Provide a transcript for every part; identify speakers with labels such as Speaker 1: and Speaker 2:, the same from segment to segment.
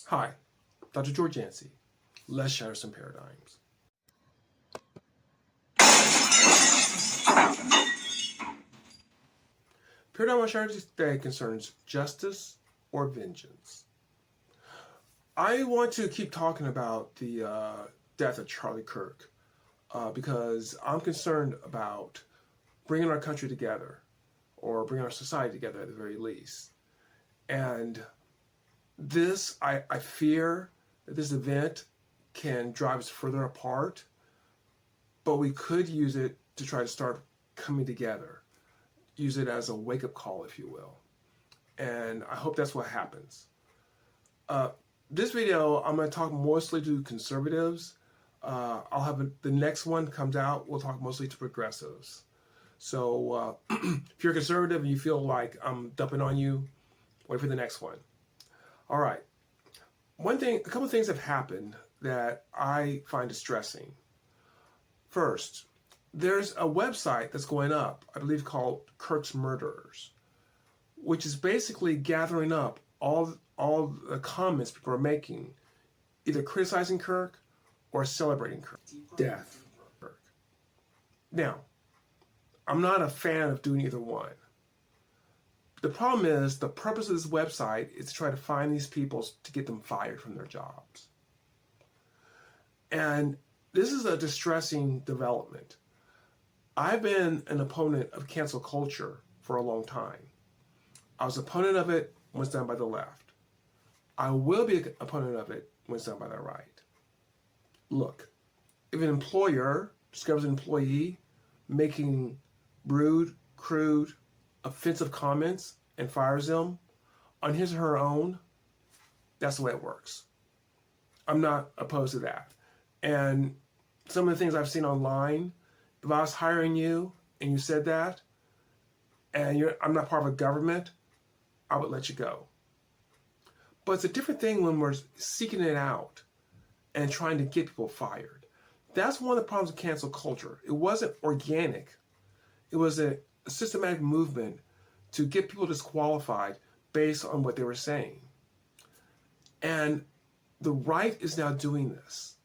Speaker 1: Hi, Dr. George Yancey. Let's shatter some paradigms. Paradigm I shared today concerns justice or vengeance. I want to keep talking about the death of Charlie Kirk because I'm concerned about bringing our country together, or bringing our society together at the very least. And this, I fear that this event can drive us further apart, but we could use it to try to start coming together. Use it as a wake-up call, if you will. And I hope that's what happens. This video, I'm going to talk mostly to conservatives. I'll have the next one comes out, we'll talk mostly to progressives. So if you're a conservative and you feel like I'm dumping on you, wait for the next one. All right. A couple of things have happened that I find distressing. First, there's a website that's going up, I believe called Kirk's Murderers, which is basically gathering up all the comments people are making, either criticizing Kirk or celebrating Kirk's death. Now, I'm not a fan of doing either one. The problem is the purpose of this website is to try to find these people to get them fired from their jobs. And this is a distressing development. I've been an opponent of cancel culture for a long time. I was an opponent of it when it's done by the left. I will be an opponent of it when it's done by the right. Look, if an employer discovers an employee making rude, crude, offensive comments and fires them on his or her own, that's the way it works. I'm not opposed to that. And some of the things I've seen online, if I was hiring you and you said that, and I'm not part of a government, I would let you go. But it's a different thing when we're seeking it out and trying to get people fired. That's one of the problems with cancel culture. It wasn't organic. It was a systematic movement to get people disqualified based on what they were saying. And the right is now doing this.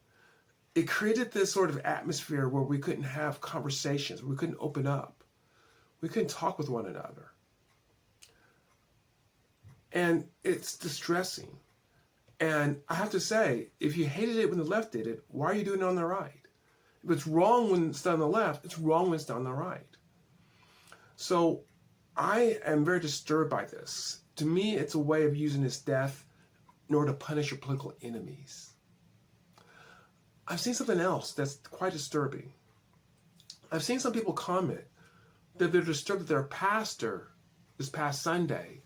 Speaker 1: It created this sort of atmosphere where we couldn't have conversations, we couldn't open up, we couldn't talk with one another. And it's distressing. And I have to say, if you hated it when the left did it, why are you doing it on the right? If it's wrong when it's done on the left, it's wrong when it's done on the right. So I am very disturbed by this. To me, it's a way of using his death in order to punish your political enemies. I've seen something else that's quite disturbing. I've seen some people comment that they're disturbed that their pastor this past Sunday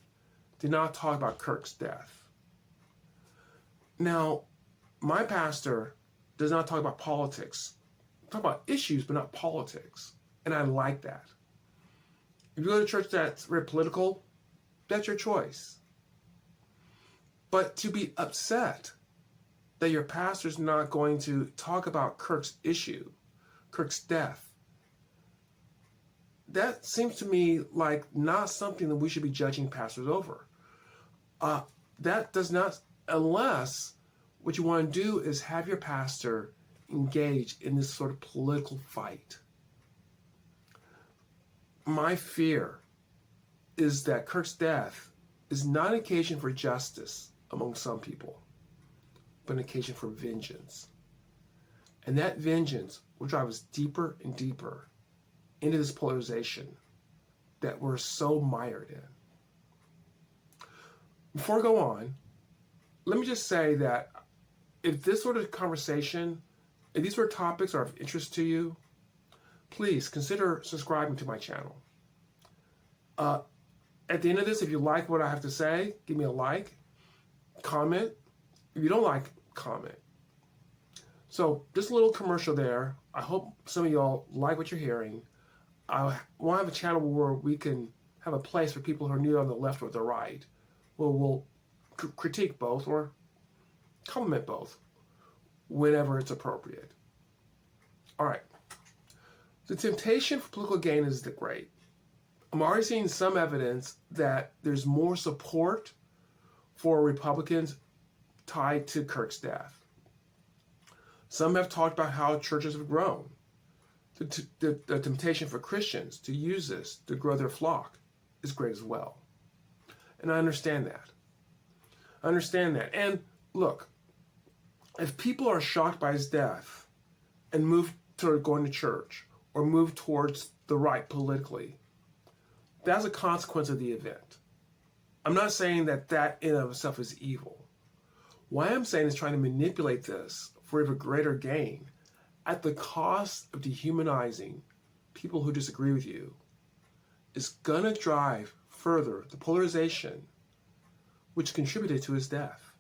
Speaker 1: did not talk about Kirk's death. Now, my pastor does not talk about politics. Talk about issues, but not politics. And I like that. If you go to a church that's very political, that's your choice. But to be upset that your pastor's not going to talk about Kirk's issue, Kirk's death, that seems to me like not something that we should be judging pastors over. That does not, unless what you want to do is have your pastor engage in this sort of political fight. My fear is that Kirk's death is not an occasion for justice among some people, but an occasion for vengeance. And that vengeance will drive us deeper and deeper into this polarization that we're so mired in. Before I go on, let me just say that if this sort of conversation, if these sort of topics are of interest to you, please consider subscribing to my channel. At the end of this, if you like what I have to say, give me a like, comment. If you don't like, comment. So just a little commercial there. I hope some of y'all like what you're hearing. I want to have a channel where we can have a place for people who are neither on the left or the right, where we'll critique both or compliment both whenever it's appropriate. All right. The temptation for political gain is great. I'm already seeing some evidence that there's more support for Republicans tied to Kirk's death. Some have talked about how churches have grown. The temptation for Christians to use this to grow their flock is great as well. And I understand that. And look, if people are shocked by his death and move toward going to church or move towards the right politically, that's a consequence of the event. I'm not saying that in of itself is evil. What I'm saying is trying to manipulate this for even greater gain at the cost of dehumanizing people who disagree with you is going to drive further the polarization which contributed to his death.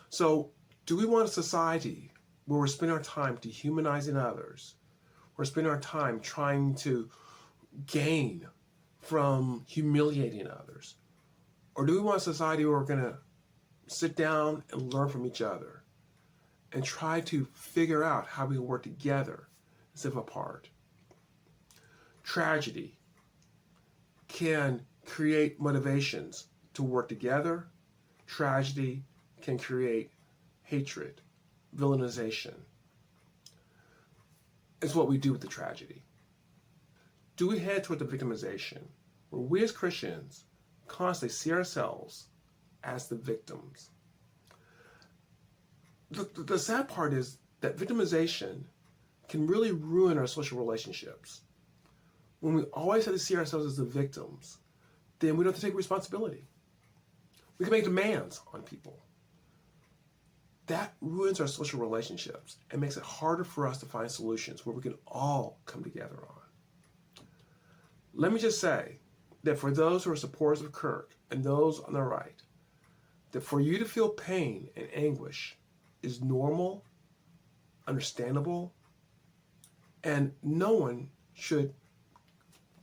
Speaker 1: So, do we want a society where we're spending our time dehumanizing others? We're spending our time trying to gain from humiliating others? Or do we want a society where we're going to sit down and learn from each other and try to figure out how we can work together instead of apart? Tragedy can create motivations to work together. Tragedy can create hatred, villainization. It's what we do with the tragedy. Do we head toward the victimization, where we as Christians constantly see ourselves as the victims? The sad part is that victimization can really ruin our social relationships. When we always have to see ourselves as the victims, then we don't have to take responsibility. We can make demands on people. That ruins our social relationships and makes it harder for us to find solutions where we can all come together on. Let me just say that for those who are supporters of Kirk and those on the right, that for you to feel pain and anguish is normal, understandable, and no one should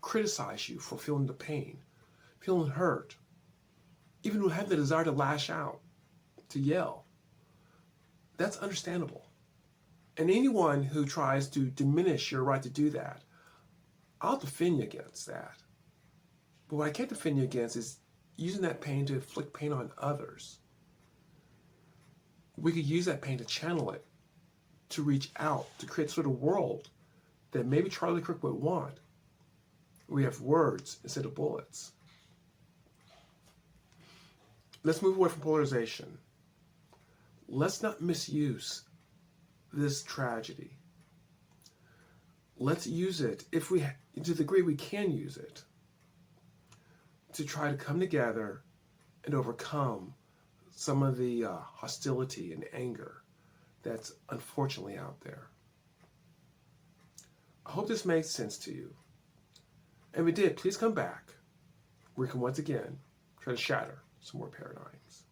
Speaker 1: criticize you for feeling the pain, feeling hurt, even who have the desire to lash out, to yell. That's understandable. And anyone who tries to diminish your right to do that, I'll defend you against that. But what I can't defend you against is using that pain to inflict pain on others. We could use that pain to channel it, to reach out, to create sort of world that maybe Charlie Kirk would want. We have words instead of bullets. Let's move away from polarization. Let's not misuse this tragedy. Let's use it, to the degree we can use it, to try to come together and overcome some of the hostility and anger that's unfortunately out there. I hope this made sense to you. And if it did, please come back. We can once again try to shatter some more paradigms.